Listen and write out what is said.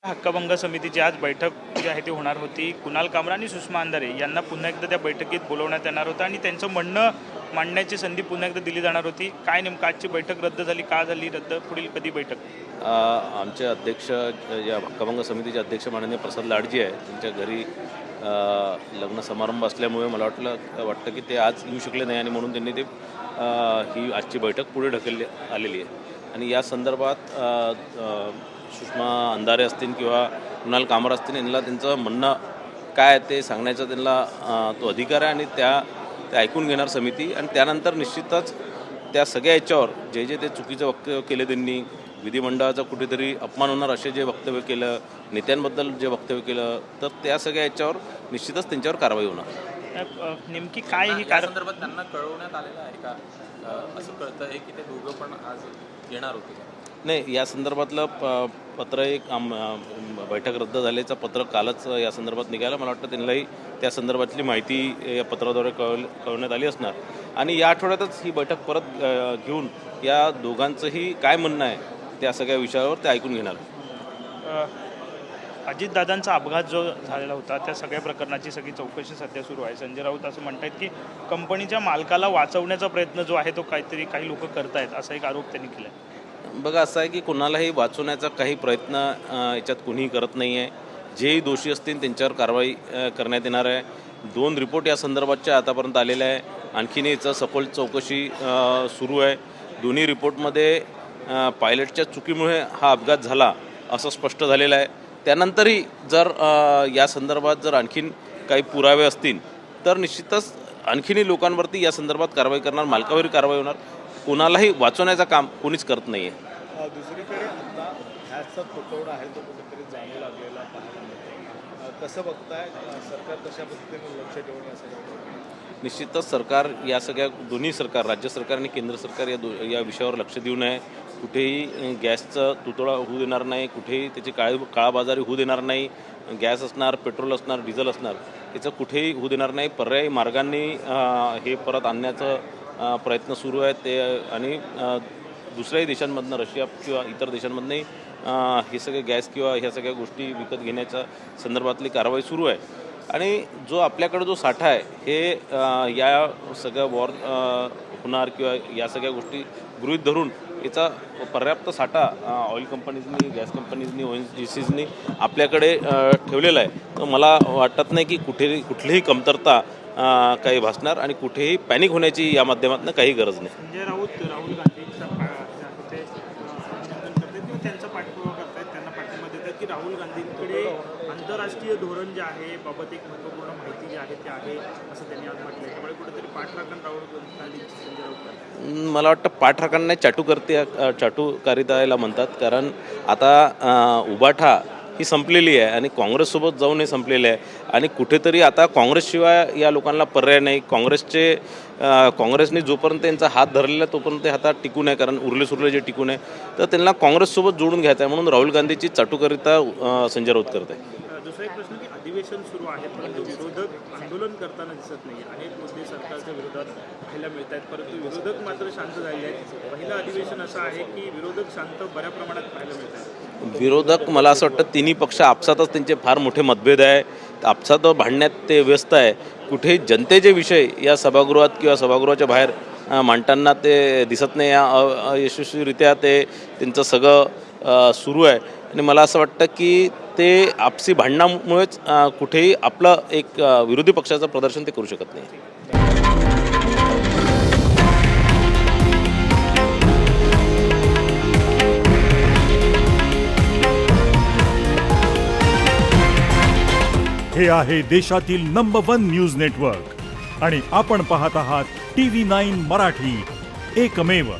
हक्कभंग समितीची आज बैठक जी आहे ती होणार होती. कुणाल कामरा आणि सुषमा अंधारे यांना पुन्हा एकदा त्या बैठकीत बोलवण्यात येणार होतं आणि त्यांचं म्हणणं मांडण्याची संधी पुन्हा एकदा दिली जाणार होती. काय नेमकं आजची बैठक रद्द झाली, का झाली रद्द, पुढील कधी बैठक? आमचे अध्यक्ष या हक्कभंग समितीचे अध्यक्ष माननीय प्रसाद लाडजी आहे. त्यांच्या घरी लग्न समारंभ असल्यामुळे मला वाटतं की ते आज येऊ शकले नाही आणि म्हणून त्यांनी ते ही आजची बैठक पुढे ढकलली आलेली आहे. आणि या संदर्भात सुषमा अंधारे असतील किंवा कुणाल कामरा असतील यांना त्यांचं म्हणणं काय ते सांगण्याचा त्यांना तो अधिकार आहे आणि ते ऐकून घेणार समिती. आणि त्यानंतर निश्चितच त्या सगळ्या याच्यावर जे ते चुकीचं वक्तव्य केले, त्यांनी विधिमंडळाचा कुठेतरी अपमान होणार असे जे वक्तव्य केलं, नेत्यांबद्दल जे वक्तव्य केलं, तर त्या सगळ्या याच्यावर निश्चितच त्यांच्यावर कारवाई होणार. नेमकी काय ही संदर्भात त्यांना कळवण्यात आलेलं आहे का? असं कळतं आहे की ते दोघं पण आज येणार होते. नाही, या संदर्भातलं पत्र एक बैठक रद्द झाल्याचं पत्र कालच या संदर्भात निघालं. मला वाटतं त्यांनाही त्या संदर्भातली माहिती या पत्राद्वारे कळवण्यात आली असणार. आणि या आठवड्यातच ही बैठक परत घेऊन या दोघांचंही काय म्हणणं आहे त्या सगळ्या विषयावर ते ऐकून घेणार. अजितदादांचा अपघात जो झालेला होता त्या सगळ्या प्रकरणाची सगळी चौकशी सध्या सुरू आहे. संजय राऊत असं म्हणतात की कंपनीच्या मालकाला वाचवण्याचा प्रयत्न जो आहे तो काही लोक करतायत, असा एक आरोप त्यांनी केला. बघा, असं आहे की कोणालाही वाचवण्याचा काही प्रयत्न याच्यात कोणीही करत नाही आहे. जेही दोषी असतील त्यांच्यावर कारवाई करण्यात येणार आहे. 2 रिपोर्ट या संदर्भातच्या आतापर्यंत आलेल्या आहे. आणखीन याचं सखोल चौकशी सुरू आहे. दोन्ही रिपोर्टमध्ये पायलटच्या चुकीमुळे हा अपघात झाला असं स्पष्ट झालेलं आहे. त्यानंतरही जर या संदर्भात जर आणखीन काही पुरावे असतील तर निश्चितच आणखीनही लोकांवरती या संदर्भात कारवाई करणार, मालकावरही कारवाई होणार. कोणालाही वाचवण्याचं काम कोणीच करत नाही आहे. दुसरीकडे आता ह्याचा तुटवडा आहे तो कुठेतरी जाणू लागलेला पाहायला मिळतो. कसं बघताय, सरकार कशा पद्धतीने लक्ष ठेवून या सगळ्या? निश्चितच सरकार या सगळ्या दोन्ही सरकार, राज्य सरकार आणि केंद्र सरकार या विषयावर लक्ष देऊ नये. कुठेही गॅसचा तुटवडा होऊ देणार नाही, कुठेही त्याची काळाबाजारी होऊ देणार नाही. गॅस असणार, पेट्रोल असणार, डिझेल असणार, याचं कुठेही होऊ देणार नाही. पर्यायी मार्गांनी हे परत आणण्याचं प्रयत्न सुरू आहे ते. आणि दुसऱ्याही देशांमधनं, रशिया किंवा इतर देशांमधनंही हे सगळे गॅस किंवा ह्या सगळ्या गोष्टी विकत घेण्याच्या संदर्भातली कारवाई सुरू आहे. आणि जो आपल्याकडे जो साठा आहे हे या सगळ्या वॉर होणार किंवा या सगळ्या गोष्टी गृहीत धरून याचा पर्याप्त साठा ऑइल कंपनीजनी, गॅस कंपनीजनी, ONGCनी आपल्याकडे ठेवलेला आहे. तर मला वाटत नाही की कुठलीही कमतरता काही भासणार आणि कुठेही पॅनिक होण्याची या माध्यमातून काही गरज नाही. संजय राऊत राहुल गांधींचा त्यांचा पाठपुरावा करतायत, त्यांना पाठिंबा देतात की राहुल गांधींकडे आंतरराष्ट्रीय धोरण जे आहे बाबत एक महत्त्वपूर्ण माहिती जी आहे ते आहे असं त्यांनी आज म्हटलं. त्यामुळे कुठेतरी पाठराखण राहुल गांधींची संजय राऊत. मला वाटतं पाठराखण नाही, चाटुकारिता याला म्हणतात. कारण आता उबाठा ही संपलेली आहे आणि काँग्रेससोबत जाऊन हे संपलेले आहे. आणि कुठेतरी आता काँग्रेसशिवाय या लोकांना पर्याय नाही. काँग्रेसने जोपर्यंत त्यांचा हात धरलेला तोपर्यंत ते हातात टिकून आहे, कारण उरले जे टिकून आहे. तर त्यांना काँग्रेससोबत जोडून घ्यायचं आहे, म्हणून राहुल गांधीची चाटुकारिता संजय राऊत करत आहे. दुसरा एक प्रश्न की अधिवेशन सुरू आहे परंतु विरोधक आंदोलन करताना दिसत नाही. अनेक मुद्दे सरकारच्या विरोधात पाहायला मिळत आहेत परंतु विरोधक मात्र शांत झाले आहेत. पहिलं अधिवेशन असं आहे की विरोधक शांत बऱ्या प्रमाणात पाहायला मिळत आहेत. विरोधक, मला असं वाटतं तिन्ही पक्ष आपसातच त्यांचे फार मोठे मतभेद आहे. आपसात भांडण्यात ते व्यस्त आहे. कुठेही जनतेचे विषय या सभागृहात किंवा सभागृहाच्या बाहेर मांडताना ते दिसत नाही. यशस्वीरित्या त्यांचं सगळं सुरू आहे. आणि मला असं वाटतं की ते आपसी भांडणामुळेच कुठेही आपलं एक विरोधी पक्षाचं प्रदर्शन ते करू शकत नाही. हे आहे देशातील नंबर 1 न्यूज नेटवर्क आणि आपण पाहत आहात TV9 मराठी, एकमेव.